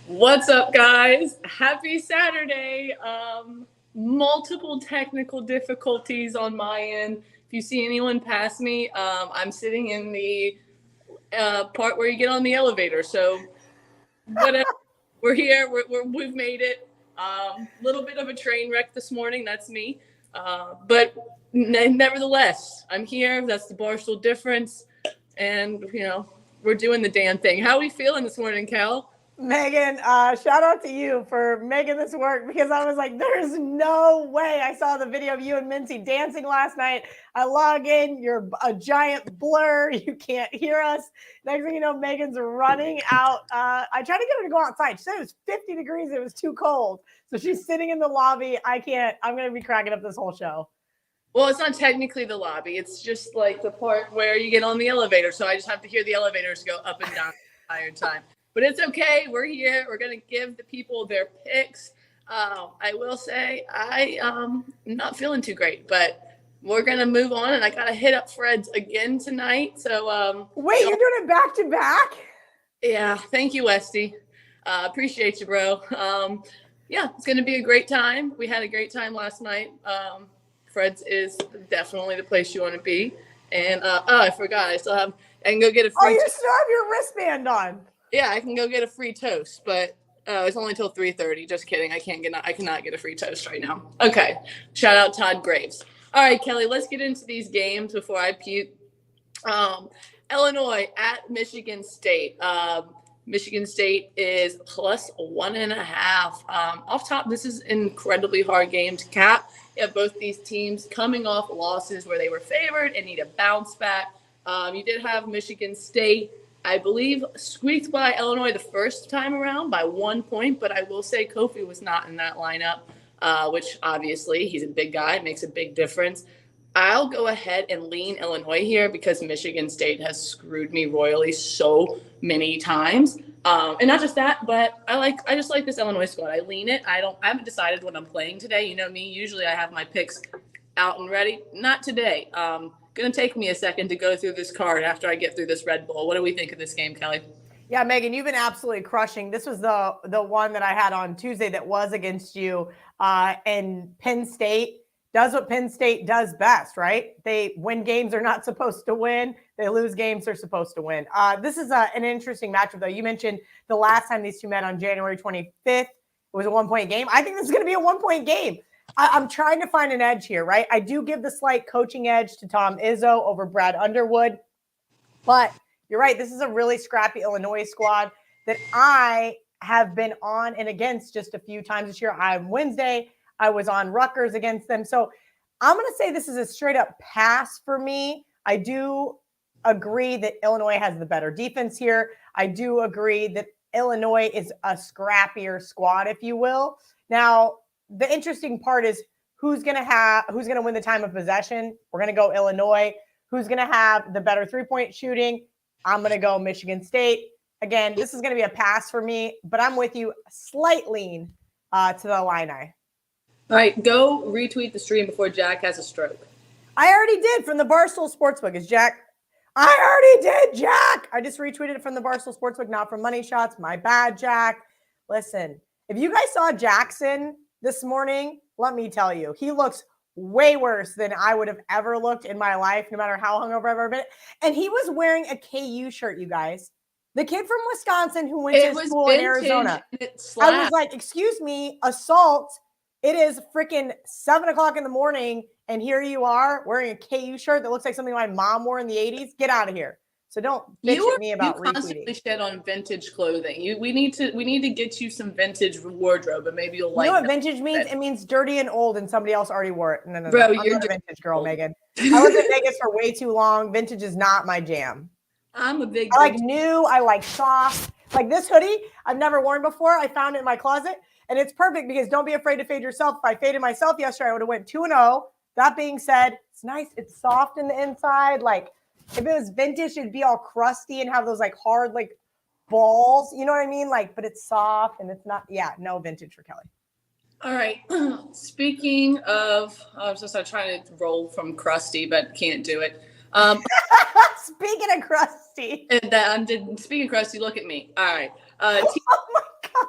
What's up, guys? Happy Saturday. Multiple technical difficulties on my end. If you see anyone pass me, I'm sitting in the part where you get on the elevator. So, whatever. We're here. We've made it. Little bit of a train wreck this morning. That's me. But nevertheless, I'm here. That's the Barstool difference. And, we're doing the damn thing. How are we feeling this morning, Cal? Megan, shout out to you for making this work, because I was like, there's no way. I saw the video of you and Mincy dancing last night. I log in, you're a giant blur. You can't hear us. Next thing you know, Megan's running out. I tried to get her to go outside. She said it was 50 degrees. It was too cold. So she's sitting in the lobby. I can't. I'm going to be cracking up this whole show. Well, it's not technically the lobby. It's just like the part where you get on the elevator. So I just have to hear the elevators go up and down the entire time. But it's okay. We're here. We're going to give the people their picks. I will say I'm not feeling too great, but we're going to move on. And I got to hit up Fred's again tonight. So wait, you're doing it back to back? Yeah. Thank you, Westy. Appreciate you, bro. Yeah, it's going to be a great time. We had a great time last night. Fred's is definitely the place you want to be. And I forgot. I can go get a free. Oh, you still have your wristband on. Yeah, I can go get a free toast, but it's only till 3:30. Just kidding. I cannot get a free toast right now. Okay. Shout out Todd Graves. All right, Kelly, let's get into these games before I puke. Illinois at Michigan State. Michigan State is plus 1.5. Off top, this is an incredibly hard game to cap. You have both these teams coming off losses where they were favored and need a bounce back. You did have Michigan State, I believe, squeaked by Illinois the first time around by 1 point, but I will say Kofi was not in that lineup, which obviously he's a big guy. It makes a big difference. I'll go ahead and lean Illinois here because Michigan State has screwed me royally so many times. And not just that, but I just like this Illinois squad. I lean it. I haven't decided what I'm playing today. You know me, usually I have my picks out and ready. Not today. Going to take me a second to go through this card after I get through this Red Bull. What do we think of this game, Kelly? Yeah, Megan, you've been absolutely crushing. This was the one that I had on Tuesday that was against you. And Penn State does what Penn State does best, right? They win games they're not supposed to win. They lose games they're supposed to win. This is an interesting matchup, though. You mentioned the last time these two met on January 25th. It was a 1 point game. I think this is going to be a 1 point game. I'm trying to find an edge here, right? I do give the slight coaching edge to Tom Izzo over Brad Underwood. But you're right. This is a really scrappy Illinois squad that I have been on and against just a few times this year. On Wednesday, I was on Rutgers against them. So I'm going to say this is a straight up pass for me. I do agree that Illinois has the better defense here. I do agree that Illinois is a scrappier squad, if you will. Now, the interesting part is who's going to win the time of possession. We're going to go Illinois. Who's going to have the better 3-point shooting? I'm going to go Michigan State. Again, this is going to be a pass for me, but I'm with you, slight lean to the Illini. All right, go retweet the stream before Jack has a stroke. I already did from the Barstool Sportsbook. Is Jack? I already did, Jack. I just retweeted it from the Barstool Sportsbook, not from Money Shots. My bad, Jack. Listen, if you guys saw Jackson this morning, let me tell you, he looks way worse than I would have ever looked in my life, no matter how hungover I've ever been. And he was wearing a KU shirt, you guys. The kid from Wisconsin who went to school in Arizona. I was like, excuse me, assault. It is freaking 7 o'clock in the morning, and here you are wearing a KU shirt that looks like something my mom wore in the 80s. Get out of here. So don't bitch at me about retweeting. You constantly shed on vintage clothing. We need to get you some vintage wardrobe, and maybe you'll like. You know what vintage means? It means dirty and old, and somebody else already wore it. No. Bro, I'm not a vintage girl, Megan. I was in Vegas for way too long. Vintage is not my jam. I'm a big. I like new. I like soft. Like this hoodie, I've never worn before. I found it in my closet, and it's perfect because don't be afraid to fade yourself. If I faded myself yesterday, I would have went 2-0. That being said, it's nice. It's soft in the inside. Like if it was vintage, it'd be all crusty and have those like hard like balls. You know what I mean? Like, but it's soft and it's not. Yeah, no vintage for Kelly. All right. Speaking of, I was just trying to roll from crusty, but can't do it. Speaking of crusty. Speaking of crusty, look at me. All right. Oh my God.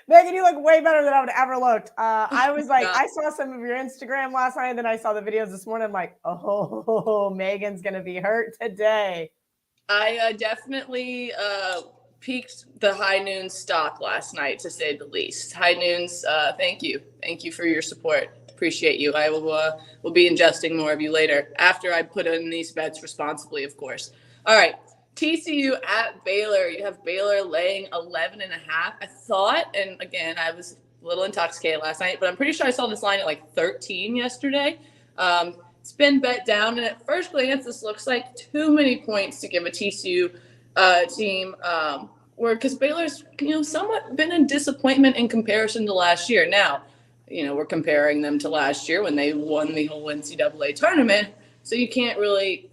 Megan, you look way better than I would ever looked. I was like, Yeah. I saw some of your Instagram last night, and then I saw the videos this morning. I'm like, oh, Megan's gonna be hurt today. I definitely peaked the high noon stock last night, to say the least. High noons, thank you for your support. Appreciate you. I will be ingesting more of you later after I put in these bets responsibly, of course. All right. TCU at Baylor. You have Baylor laying 11.5. I thought, and again, I was a little intoxicated last night, but I'm pretty sure I saw this line at like 13 yesterday. It's been bet down, and at first glance, this looks like too many points to give a TCU team. Because Baylor's somewhat been a disappointment in comparison to last year. Now, we're comparing them to last year when they won the whole NCAA tournament. So you can't really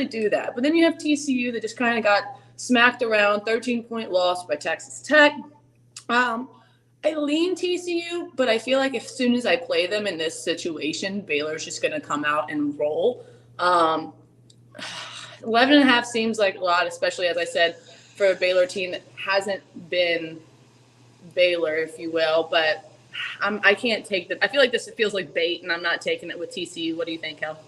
do that. But then you have TCU that just kind of got smacked around, 13-point loss by Texas Tech. I lean TCU, but I feel like as soon as I play them in this situation, Baylor's just going to come out and roll. 11.5 seems like a lot, especially, as I said, for a Baylor team that hasn't been Baylor, if you will. But I can't take that. I feel like this feels like bait, and I'm not taking it with TCU. What do you think, Kel?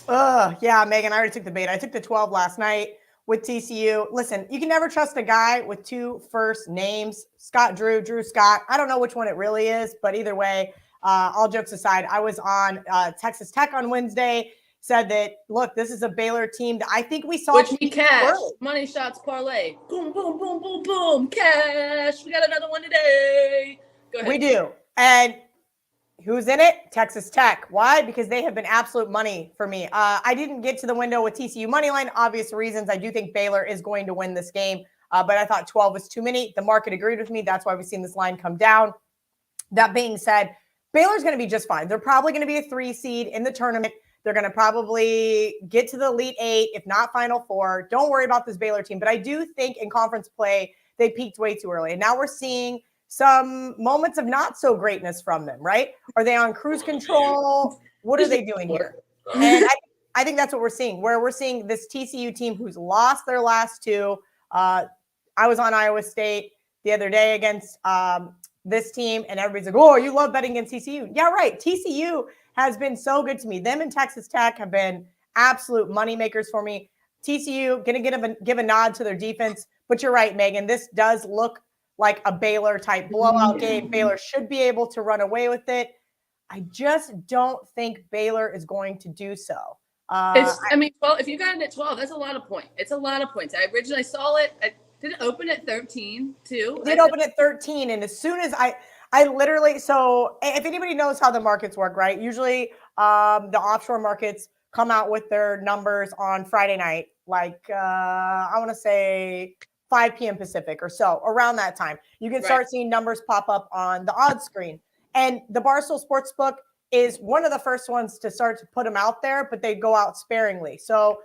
Yeah, Megan, I already took the bait. I took the 12 last night with TCU. Listen, you can never trust a guy with two first names, Drew Scott. I don't know which one it really is, but either way, all jokes aside, I was on Texas Tech on Wednesday, said that, look, this is a Baylor team that I think we saw. Which we cash. Money shots parlay. Boom, boom, boom, boom, boom. Cash. We got another one today. Go ahead. We do. And who's in it? Texas Tech. Why? Because they have been absolute money for me. I didn't get to the window with TCU money line, obvious reasons. I do think Baylor is going to win this game, but I thought 12 was too many. The market agreed with me. That's why we've seen this line come down. That being said, Baylor's going to be just fine. They're probably going to be a 3 seed in the tournament. They're going to probably get to the Elite 8, if not Final 4. Don't worry about this Baylor team. But I do think in conference play, they peaked way too early. And now we're seeing some moments of not so greatness from them, right? Are they on cruise control? What are they doing here? And I think that's what we're seeing, where we're seeing this TCU team who's lost their last two. I was on Iowa State the other day against this team, and everybody's like, oh, you love betting against TCU. Yeah, right. TCU has been so good to me. Them and Texas Tech have been absolute money makers for me. TCU going to give a nod to their defense. But you're right, Megan. This does look like a Baylor type blowout game. Baylor should be able to run away with it. I just don't think Baylor is going to do so. 12, if you got it at 12, that's a lot of points. It's a lot of points. I originally saw it. Did it open at 13 too? It did open at 13. And as soon as I literally, so if anybody knows how the markets work, right? Usually the offshore markets come out with their numbers on Friday night, like I want to say 5 p.m. Pacific or so, around that time. You can start seeing numbers pop up on the odds screen. And the Barstool Sportsbook is one of the first ones to start to put them out there, but they go out sparingly. So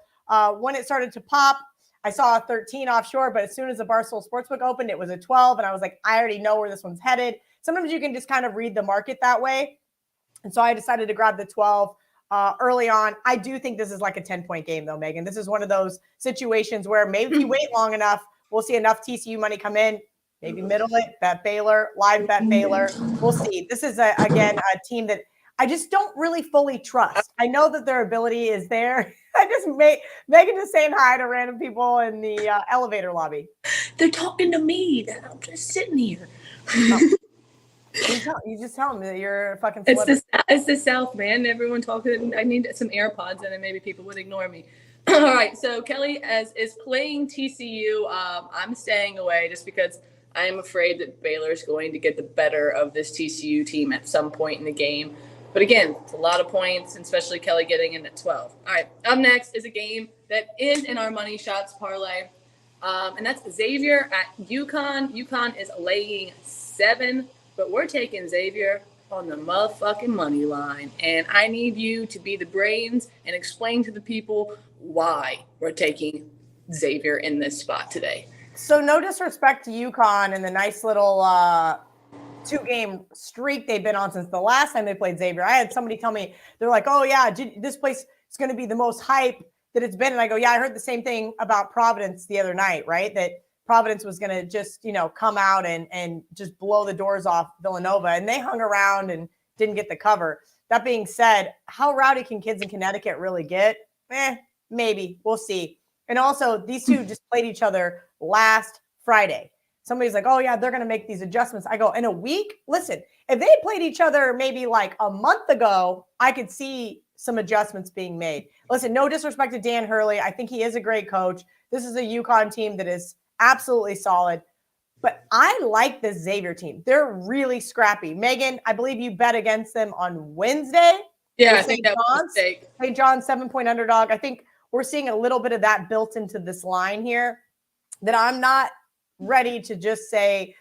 when it started to pop, I saw a 13 offshore, but as soon as the Barstool Sportsbook opened, it was a 12. And I was like, I already know where this one's headed. Sometimes you can just kind of read the market that way. And so I decided to grab the 12 early on. I do think this is like a 10-point game, though, Megan. This is one of those situations where maybe if you wait long enough, we'll see enough TCU money come in, maybe middle it, bet Baylor, live bet Baylor. We'll see. This is, again, a team that I just don't really fully trust. I know that their ability is there. Megan just saying hi to random people in the elevator lobby. They're talking to me. I'm just sitting here. You just tell them that you're a fucking celebrity. It's the South, man. Everyone talking. I need some AirPods, and then maybe people would ignore me. All right, so Kelly is playing TCU. I'm staying away just because I am afraid that Baylor is going to get the better of this TCU team at some point in the game. But again, it's a lot of points, and especially Kelly getting in at 12. All right, up next is a game that is in our money shots parlay, and that's Xavier at Uconn. Uconn is laying 7, but we're taking Xavier on the motherfucking money line. And I need you to be the brains and explain to the people why we're taking Xavier in this spot today. So no disrespect to Uconn and the nice little 2-game streak they've been on since the last time they played Xavier. I had somebody tell me, they're like, oh yeah, this place is going to be the most hype that it's been. And I go, yeah, I heard the same thing about Providence the other night, right? That Providence was going to just, come out and just blow the doors off Villanova. And they hung around and didn't get the cover. That being said, how rowdy can kids in Connecticut really get? Maybe. We'll see. And also, these two just played each other last Friday. Somebody's like, oh, yeah, they're going to make these adjustments. I go, in a week? Listen, if they played each other maybe like a month ago, I could see some adjustments being made. Listen, no disrespect to Dan Hurley. I think he is a great coach. This is a Uconn team that is absolutely solid. But I like this Xavier team. They're really scrappy. Megan, I believe you bet against them on Wednesday. Yeah, I think that was a mistake. St. John's 7-point underdog. I think we're seeing a little bit of that built into this line here, that I'm not ready to just say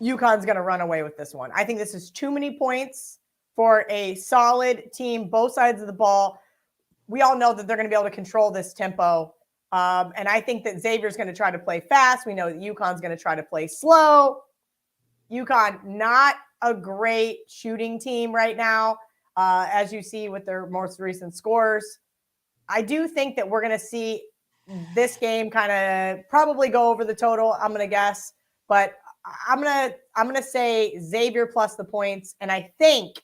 UConn's going to run away with this one. I think this is too many points for a solid team, both sides of the ball. We all know that they're going to be able to control this tempo. And I think that Xavier's going to try to play fast. We know that UConn's going to try to play slow. UConn, not a great shooting team right now, as you see with their most recent scores. I do think that we're going to see this game kind of probably go over the total, I'm going to guess. But I'm going to say Xavier plus the points. And I think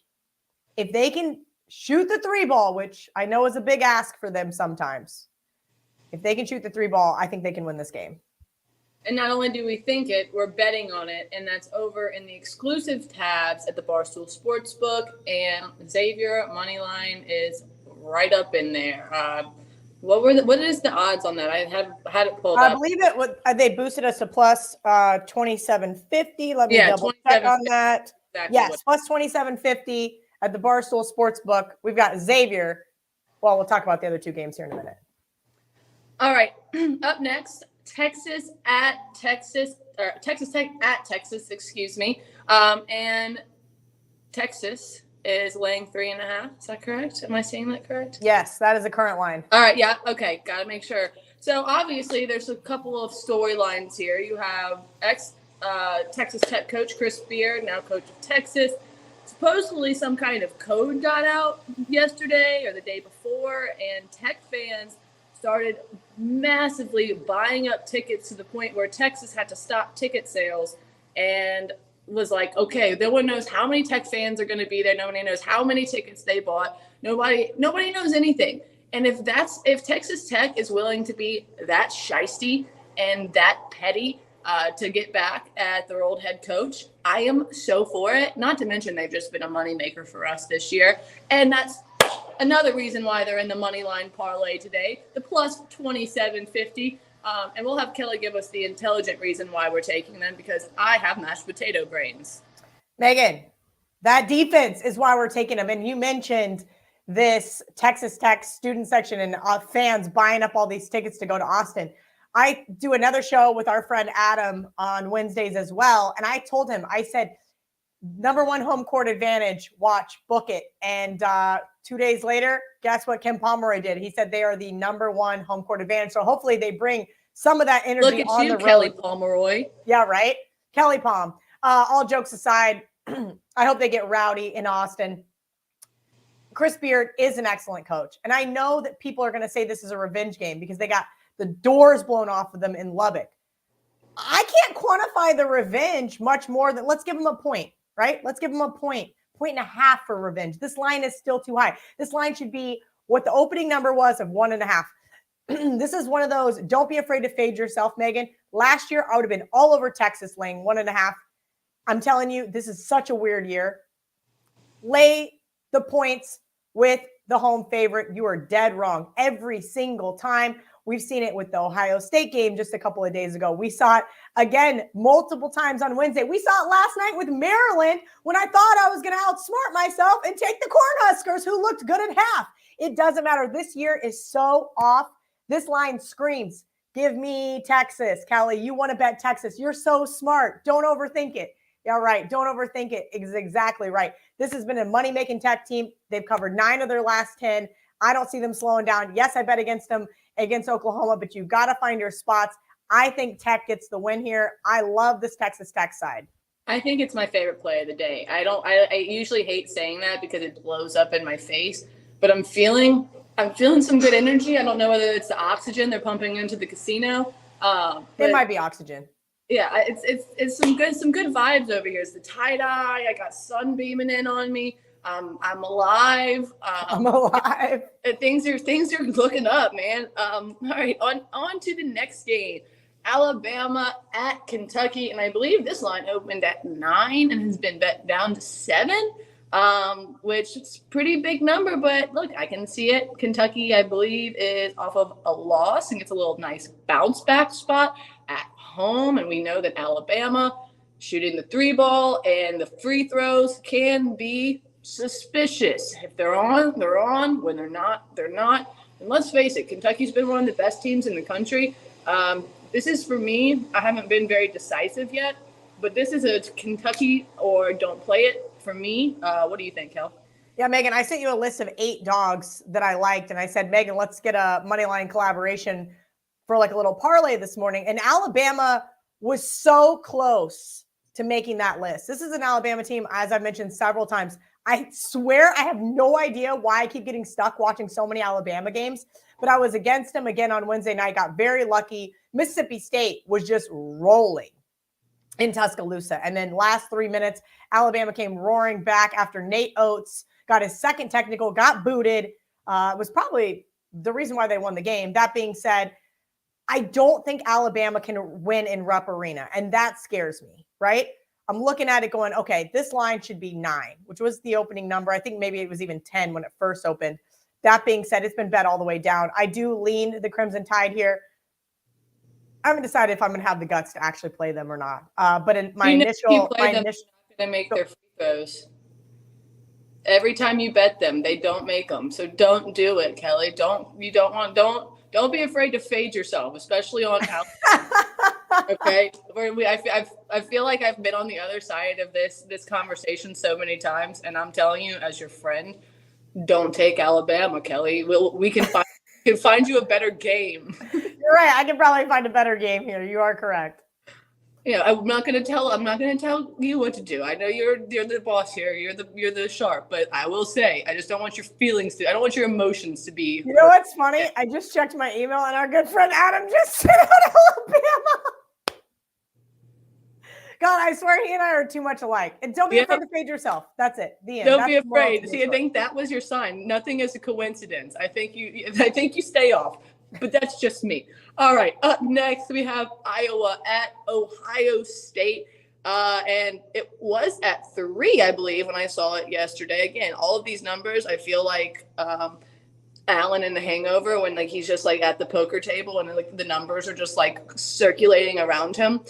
if they can shoot the three ball, which I know is a big ask for them sometimes, if they can shoot the three ball, I think they can win this game. And not only do we think it, we're betting on it, and that's over in the exclusive tabs at the Barstool Sportsbook. And Xavier moneyline is right up in there. What is the odds on that? I had it pulled up. I believe they boosted us to plus 2750. Let me double check on that. Exactly. Yes, plus 2750 at the Barstool Sportsbook. We've got Xavier. Well, we'll talk about the other two games here in a minute. All right. Up next, Texas Tech at Texas, excuse me. And Texas is laying 3.5. Is that correct? Am I saying that correct? Yes, that is the current line. All right. Yeah. Okay. Got to make sure. So obviously there's a couple of storylines here. You have Texas Tech coach Chris Beard, now coach of Texas. Supposedly some kind of code got out yesterday or the day before, and Tech fans started massively buying up tickets to the point where Texas had to stop ticket sales and was like, okay, no one knows how many Tech fans are going to be there. Nobody knows how many tickets they bought. Nobody knows anything. And if Texas Tech is willing to be that shisty and that petty to get back at their old head coach, I am so for it. Not to mention they've just been a moneymaker for us this year. And that's another reason why they're in the money line parlay today, the plus 2750. And we'll have Kelly give us the intelligent reason why we're taking them, because I have mashed potato brains. Megan, that defense is why we're taking them. And you mentioned this Texas Tech student section and fans buying up all these tickets to go to Austin. I do another show with our friend Adam on Wednesdays as well. And I told him, I said, number one home court advantage, watch, book it. And 2 days later, guess what Ken Pomeroy did? He said they are the number one home court advantage. So hopefully they bring some of that energy on the road. Kelly Pomeroy. Yeah, right? Kelly Pom. All jokes aside, I hope they get rowdy in Austin. Chris Beard is an excellent coach. And I know that people are going to say this is a revenge game because they got the doors blown off of them in Lubbock. I can't quantify the revenge much more than let's give them a point, right? Let's give them a point and a half for revenge. This line is still too high. This line should be what the opening number was of 1.5. This is one of those, don't be afraid to fade yourself, Megan. Last year, I would have been all over Texas laying 1.5. I'm telling you, this is such a weird year. Lay the points with the home favorite. You are dead wrong every single time. We've seen it with the Ohio State game just a couple of days ago. We saw it again multiple times on Wednesday. We saw it last night with Maryland when I thought I was going to outsmart myself and take the Cornhuskers, who looked good at half. It doesn't matter. This year is so off. This line screams, give me Texas. Kelly, you want to bet Texas. You're so smart. Don't overthink it. Yeah, right. Don't overthink it. Is exactly right. This has been a money-making Tech team. They've covered 9 of their last 10. I don't see them slowing down. Yes, I bet against them against Oklahoma, but you've got to find your spots. I think Tech gets the win here. I love this Texas Tech side. I think it's my favorite play of the day. I usually hate saying that because it blows up in my face, but I'm feeling some good energy. I don't know whether it's the oxygen they're pumping into the casino, It might be oxygen. Yeah, it's some good vibes over here. It's the tie dye. I got sun beaming in on me. I'm alive. I'm alive. Things are looking up, man. All right, on to the next game. Alabama at Kentucky, and I believe this line opened at 9 and has been bet down to 7, which is a pretty big number. But look, I can see it. Kentucky, I believe, is off of a loss and gets a little nice bounce back spot at home, and we know that Alabama shooting the 3 ball and the free throws can be suspicious. If they're on, they're on. When they're not, they're not. And let's face it, Kentucky's been one of the best teams in the country. This is, for me, I haven't been very decisive yet, but this is a Kentucky or don't play it for me. What do you think, Kel? Yeah, Megan, I sent you a list of 8 dogs that I liked, and I said, Megan, let's get a money line collaboration for like a little parlay this morning. And Alabama was so close to making that list. This is an Alabama team, as I've mentioned several times. I swear I have no idea why I keep getting stuck watching so many Alabama games, but I was against them again on Wednesday night, got very lucky. Mississippi State was just rolling in Tuscaloosa. And then last 3 minutes, Alabama came roaring back after Nate Oates got his second technical, got booted. Was probably the reason why they won the game. That being said, I don't think Alabama can win in Rupp Arena, and that scares me, right? I'm looking at it going, okay, this line should be 9, which was the opening number. I think maybe it was even 10 when it first opened. That being said, it's been bet all the way down. I do lean the Crimson Tide here. I haven't decided if I'm going to have the guts to actually play them or not. But in my initial, they're not going to make their free throws. Every time you bet them, they don't make them. So don't do it, Kelly. Don't be afraid to fade yourself, especially on okay. I feel like I've been on the other side of this conversation so many times, and I'm telling you, as your friend, don't take Alabama, Kelly. We can find you a better game. You're right. I can probably find a better game here. You are correct. Yeah, I'm not gonna tell you what to do. I know you're the boss here. You're the sharp, but I will say, I just don't want your feelings I don't want your emotions to be. You know what's funny? I just checked my email, and our good friend Adam just said Alabama. God, I swear he and I are too much alike. And don't be afraid to fade yourself. That's it. The end. Don't be afraid. See, I think that was your sign. Nothing is a coincidence. I think you stay off. But that's just me. All right. Up next, we have Iowa at Ohio State. And it was at 3, I believe, when I saw it yesterday. Again, all of these numbers, I feel like Alan in The Hangover, when like he's just like at the poker table and like the numbers are just like circulating around him.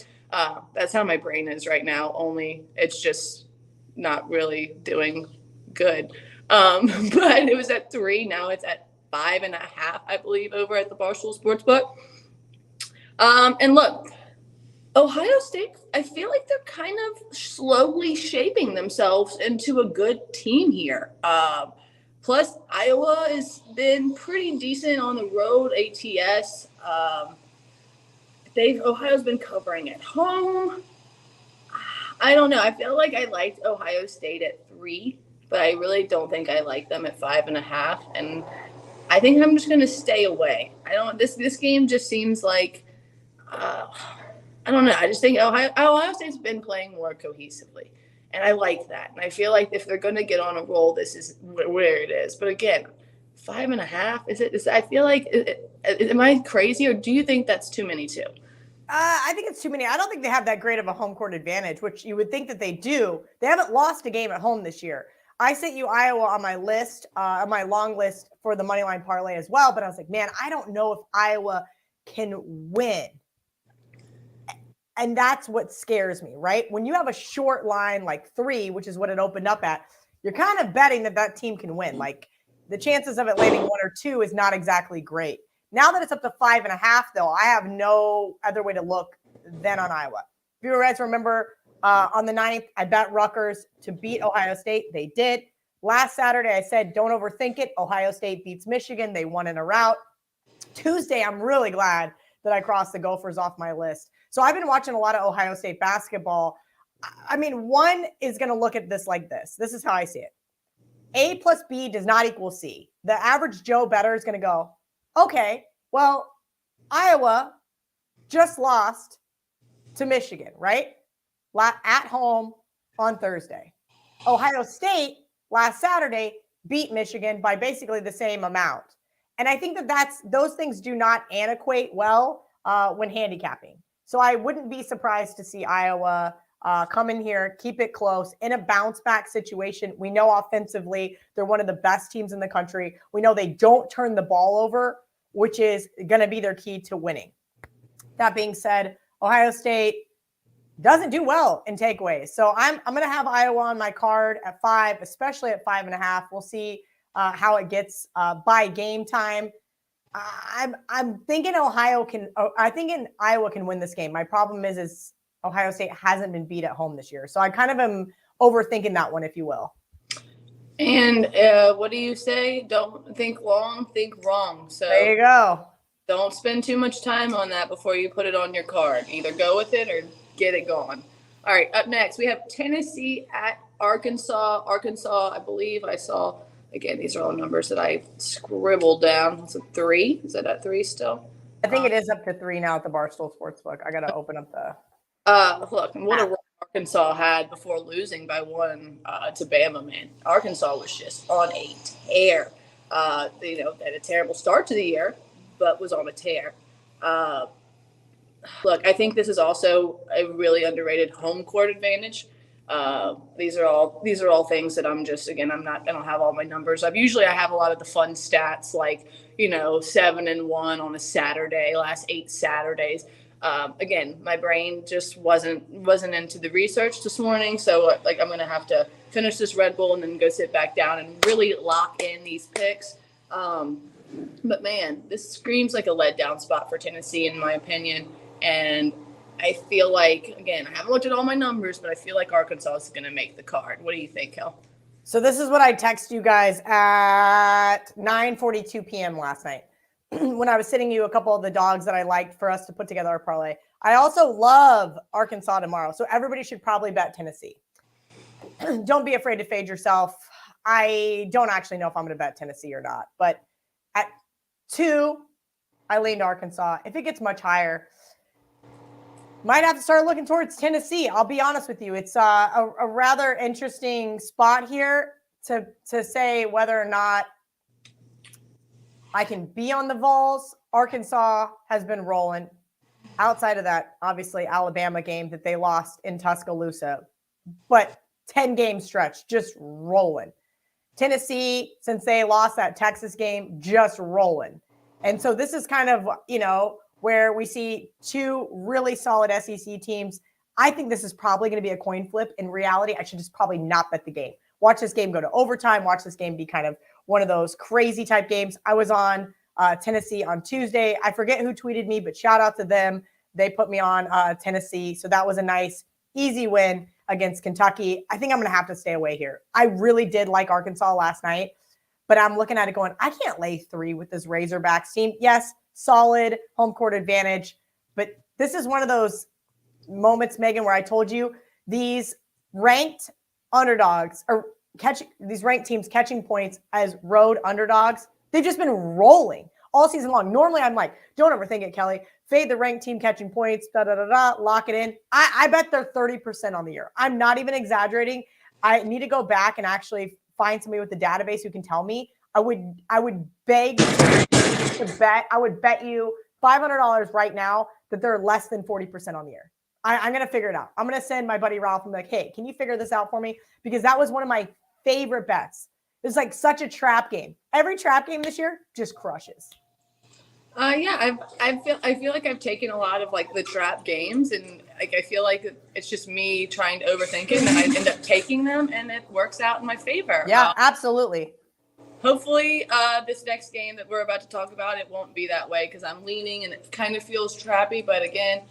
That's how my brain is right now. Only it's just not really doing good. But it was at 3. Now it's at 5.5, I believe, over at the Barstool Sportsbook. And look, Ohio State, I feel like they're kind of slowly shaping themselves into a good team here. Plus, Iowa has been pretty decent on the road, ATS. Ohio's been covering at home. I don't know. I feel like I liked Ohio State at 3, but I really don't think I like them at 5.5. And I think I'm just going to stay away. This game just seems like, I don't know. I just think Ohio State's been playing more cohesively. And I like that. And I feel like if they're going to get on a roll, this is where it is. But again, 5.5, I feel like, am I crazy, or do you think that's too many too? I think it's too many. I don't think they have that great of a home court advantage, which you would think that they do. They haven't lost a game at home this year. I sent you Iowa on my list, on my long list for the moneyline parlay as well. But I was like, man, I don't know if Iowa can win. And that's what scares me, right? When you have a short line like 3, which is what it opened up at, you're kind of betting that team can win. Like the chances of it landing 1 or 2 is not exactly great. Now that it's up to 5.5, though, I have no other way to look than on Iowa. If you guys remember, on the 9th, I bet Rutgers to beat Ohio State. They did. Last Saturday, I said, don't overthink it. Ohio State beats Michigan. They won in a rout. Tuesday, I'm really glad that I crossed the Gophers off my list. So I've been watching a lot of Ohio State basketball. I mean, one is going to look at this like this. This is how I see it. A plus B does not equal C. The average Joe bettor is going to go, okay, well, Iowa just lost to Michigan, right? At home on Thursday. Ohio State last Saturday beat Michigan by basically the same amount. And I think those things do not antiquate well when handicapping. So I wouldn't be surprised to see Iowa come in here, keep it close in a bounce back situation. We know offensively they're one of the best teams in the country. We know they don't turn the ball over, which is going to be their key to winning. That being said, Ohio State doesn't do well in takeaways. So I'm going to have Iowa on my card at 5, especially at 5.5. We'll see how it gets by game time. I'm thinking Iowa can win this game. My problem is Ohio State hasn't been beat at home this year. So I kind of am overthinking that one, if you will. And what do you say? Don't think long, think wrong. So there you go. Don't spend too much time on that before you put it on your card. Either go with it or get it gone. All right, up next, we have Tennessee at Arkansas. Arkansas, I believe I saw, again, these are all numbers that I scribbled down. It's a 3. Is that at 3 still? I think it is up to 3 now at the Barstool Sportsbook. I got to open up the... Look, what a run Arkansas had before losing by 1 to Bama, man. Arkansas was just on a tear. They had a terrible start to the year, but was on a tear. Look, I think this is also a really underrated home court advantage. These are all things that I don't have all my numbers. I have a lot of the fun stats, like 7-1 on a Saturday, last 8 Saturdays. Again, my brain just wasn't into the research this morning, so I'm gonna have to finish this Red Bull and then go sit back down and really lock in these picks. But man, this screams like a letdown spot for Tennessee, in my opinion. And I feel like, again, I haven't looked at all my numbers, but I feel like Arkansas is going to make the card. What do you think, Kel? So this is what I text you guys at 9:42 p.m. last night when I was sending you a couple of the dogs that I liked for us to put together our parlay. I also love Arkansas tomorrow, so everybody should probably bet Tennessee. Don't be afraid to fade yourself. I don't actually know if I'm going to bet Tennessee or not, but at 2, I leaned Arkansas. If it gets much higher, might have to start looking towards Tennessee. I'll be honest with you. It's a rather interesting spot here to say whether or not I can be on the Vols. Arkansas has been rolling. Outside of that, obviously, Alabama game that they lost in Tuscaloosa. But 10-game stretch, just rolling. Tennessee, since they lost that Texas game, just rolling. And so this is kind of, where we see 2 really solid SEC teams. I think this is probably going to be a coin flip. In reality, I should just probably not bet the game. Watch this game go to overtime. Watch this game be kind of one of those crazy type games. I was on Tennessee on Tuesday. I forget who tweeted me, but shout out to them. They put me on Tennessee. So that was a nice, easy win against Kentucky. I think I'm going to have to stay away here. I really did like Arkansas last night, but I'm looking at it going, I can't lay 3 with this Razorbacks team. Yes, solid home court advantage. But this is one of those moments, Megan, where I told you these ranked underdogs or these ranked teams catching points as road underdogs. They've just been rolling all season long. Normally I'm like, don't overthink it, Kelly. Fade the ranked team catching points, lock it in. I bet they're 30% on the year. I'm not even exaggerating. I need to go back and actually find somebody with the database who can tell me. I would beg to bet. I would bet you $500 right now that they're less than 40% on the year. I'm going to figure it out. I'm going to send my buddy Ralph and be like, hey, can you figure this out for me? Because that was one of my favorite bets. It's like such a trap game. Every trap game this year just crushes. Yeah, I feel like I've taken a lot of the trap games, and I feel like it's just me trying to overthink it, and I end up taking them, and it works out in my favor. Yeah, absolutely. Hopefully, this next game that we're about to talk about, it won't be that way because I'm leaning and it kind of feels trappy. But again,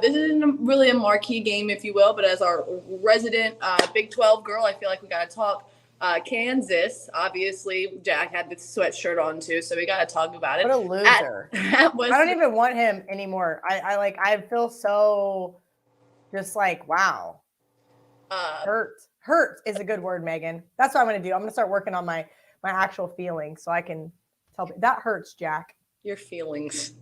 this isn't really a marquee game, if you will. But as our resident Big 12 girl, I feel like we got to talk Kansas. Obviously, Jack had the sweatshirt on too, so we got to talk about it. What a loser! I don't even want him anymore. I feel so just wow. Hurt is a good word, Megan. That's what I'm going to do. I'm going to start working on my actual feelings so I can tell that hurts, Jack. Your feelings.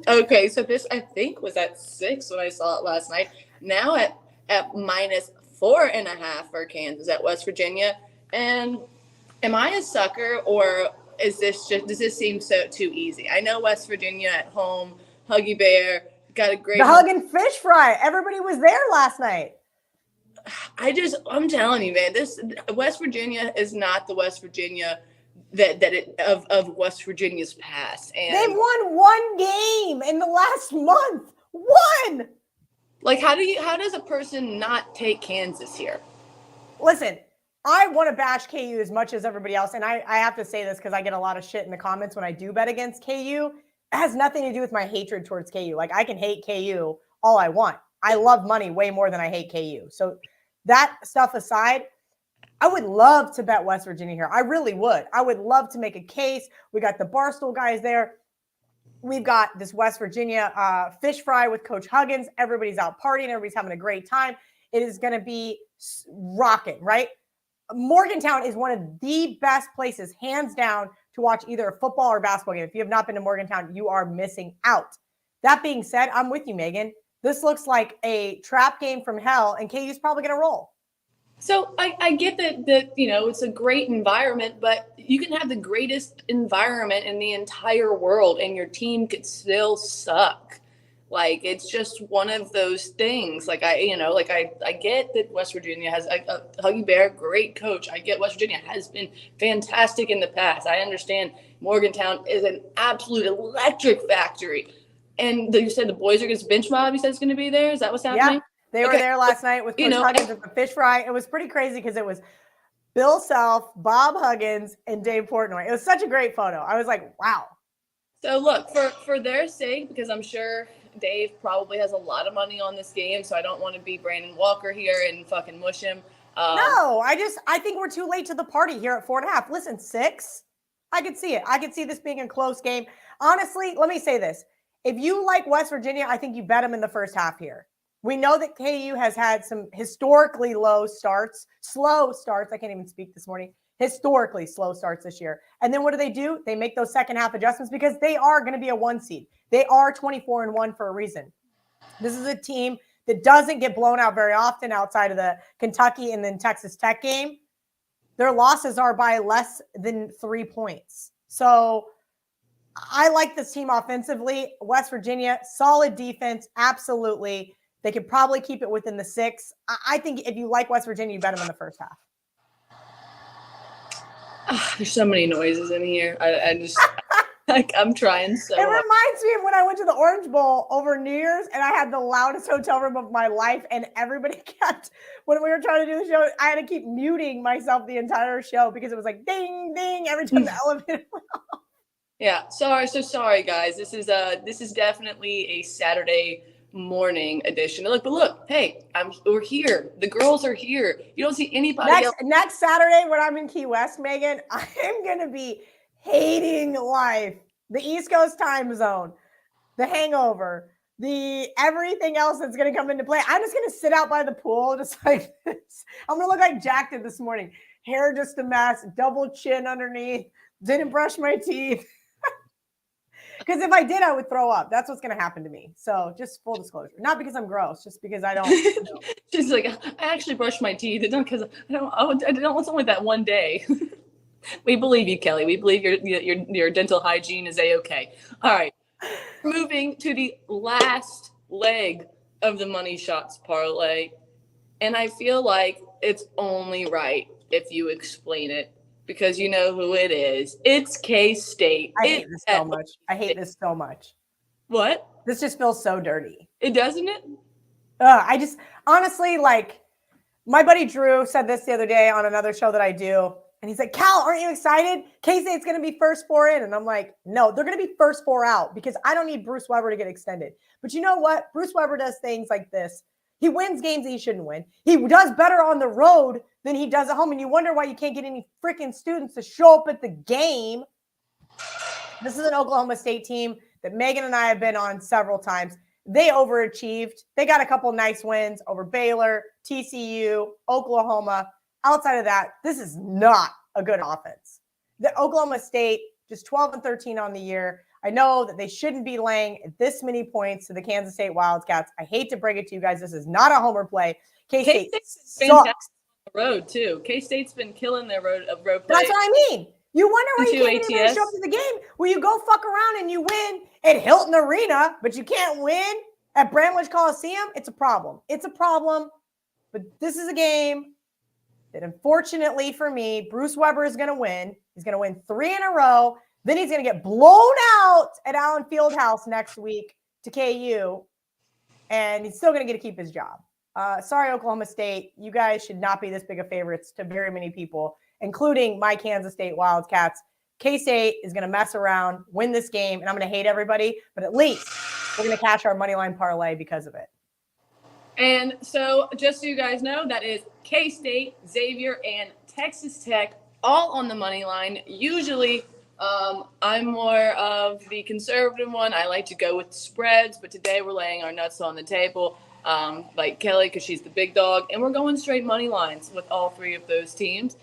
Okay, so this I think was at 6 when I saw it last night. Now at -4.5 for Kansas at West Virginia. And am I a sucker, or does this seem so too easy? I know West Virginia at home, Huggy Bear got a The great hug and fish fry. Everybody was there last night. I'm telling you, man, this West Virginia is not the West Virginia of West Virginia's past. And they've won one game in the last month. One. like, how does a person not take Kansas here? Listen, I want to bash KU as much as everybody else. And I have to say this because I get a lot of shit in the comments when I do bet against KU. It has nothing to do with my hatred towards KU. Like, I can hate KU all I want. I love money way more than I hate KU. So that stuff aside, I would love to bet West Virginia here. I really would. I would love to make a case. We got the Barstool guys there. We've got this West Virginia fish fry with Coach Huggins. Everybody's out partying. Everybody's having a great time. It is going to be rocking, right? Morgantown is one of the best places, hands down, to watch either a football or basketball game. If you have not been to Morgantown, you are missing out. That being said, I'm with you, Megan. This looks like a trap game from hell, and KU's probably going to roll. So I get that it's a great environment, but you can have the greatest environment in the entire world, and your team could still suck. Like, it's just one of those things. Like, I get that West Virginia has a Huggy Bear, great coach. I get West Virginia has been fantastic in the past. I understand Morgantown is an absolute electric factory. And you said the boys are going to bench mob. You said it's going to be there. Is that what's happening? Yeah, they were there last night with Coach Huggins at the fish fry. It was pretty crazy because it was Bill Self, Bob Huggins, and Dave Portnoy. It was such a great photo. I was like, wow. So look, for their sake, because I'm sure Dave probably has a lot of money on this game, so I don't want to be Brandon Walker here and fucking mush him. No, I think we're too late to the party here at 4.5. Listen, 6, I could see it. I could see this being a close game. Honestly, let me say this. If you like West Virginia, I think you bet them in the first half here. We know that KU has had some historically slow starts. I can't even speak this morning. Historically slow starts this year. And then what do? They make those second half adjustments because they are going to be a 1 seed. They are 24-1 for a reason. This is a team that doesn't get blown out very often outside of the Kentucky and then Texas Tech game. Their losses are by less than 3 points. So I like this team offensively. West Virginia, solid defense, absolutely. They could probably keep it within the 6. I think if you like West Virginia, you bet them in the first half. There's so many noises in here. I just I'm trying so hard. It reminds me of when I went to the Orange Bowl over New Year's and I had the loudest hotel room of my life, and everybody kept, when we were trying to do the show, I had to keep muting myself the entire show because it was like ding, ding every time the elevator went off. Yeah, sorry guys. This is definitely a Saturday morning edition. Look, hey, we're here. The girls are here. You don't see anybody else. Next Saturday when I'm in Key West, Megan, I am gonna be hating life. The East Coast time zone, the hangover, the everything else that's gonna come into play. I'm just gonna sit out by the pool just like this. I'm gonna look like Jack did this morning. Hair just a mess, double chin underneath, didn't brush my teeth. Because if I did, I would throw up. That's what's going to happen to me. So just full disclosure. Not because I'm gross, just because I don't. She's like, I actually brushed my teeth. It's not because I don't. It's only that one day. We believe you, Kelly. We believe your dental hygiene is A-okay. All right. Moving to the last leg of the Money Shots parlay. And I feel like it's only right if you explain it, because you know who it is. It's K-State. I hate this so much. I hate this so much. What? This just feels so dirty. It doesn't it? I just, honestly, like, my buddy Drew said this the other day on another show that I do. And he's like, Cal, aren't you excited? K-State's going to be first 4 in. And I'm like, no, they're going to be first 4 out because I don't need Bruce Weber to get extended. But you know what? Bruce Weber does things like this. He wins games that he shouldn't win. He does better on the road than he does at home. And you wonder why you can't get any freaking students to show up at the game. This is an Oklahoma State team that Megan and I have been on several times. They overachieved. They got a couple nice wins over Baylor, TCU, Oklahoma. Outside of that, this is not a good offense. The Oklahoma State, just 12-13 on the year. I know that they shouldn't be laying this many points to the Kansas State Wildcats. I hate to break it to you guys. This is not a homer play. K-State fantastic sucks. on the road too. K-State's been killing their road play. That's what I mean. You wonder why you can't even show up ATS. to the game where you go fuck around and you win at Hilton Arena, but you can't win at Bramlage Coliseum. It's a problem. It's a problem. But this is a game that, unfortunately for me, Bruce Weber is going to win. He's going to win 3 in a row. Then he's going to get blown out at Allen Fieldhouse next week to KU, and he's still going to get to keep his job. Sorry, Oklahoma State. You guys should not be this big of favorites to very many people, including my Kansas State Wildcats. K-State is going to mess around, win this game, and I'm going to hate everybody, but at least we're going to cash our money line parlay because of it. And so just so you guys know, that is K-State, Xavier, and Texas Tech all on the money line. Usually I'm more of the conservative one. I like to go with spreads, but today we're laying our nuts on the table, like Kelly, because she's the big dog, and we're going straight money lines with all 3 of those teams.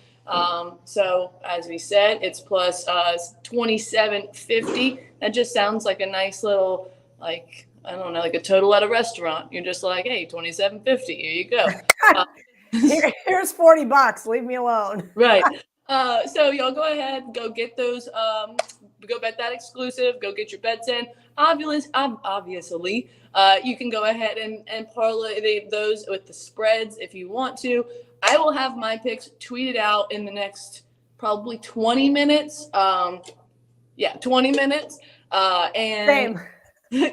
So as we said, it's plus 27.50. That just sounds like a nice little, like, I don't know, like a total at a restaurant. You're just like, hey, $27.50. Here you go. Here's $40. Leave me alone. Right. So y'all go ahead, go get those, go bet that exclusive, go get your bets in. Obviously, you can go ahead and parlay those with the spreads if you want to. I will have my picks tweeted out in the next probably 20 minutes. 20 minutes. And Same.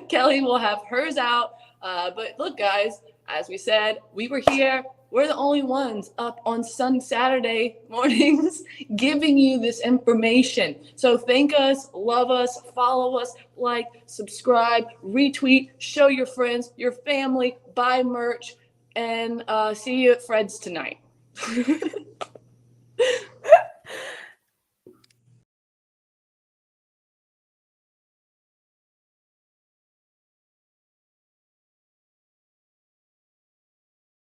Kelly will have hers out. But look, guys, as we said, we were here. We're the only ones up on Saturday mornings giving you this information. So thank us, love us, follow us, like, subscribe, retweet, show your friends, your family, buy merch, and see you at Fred's tonight.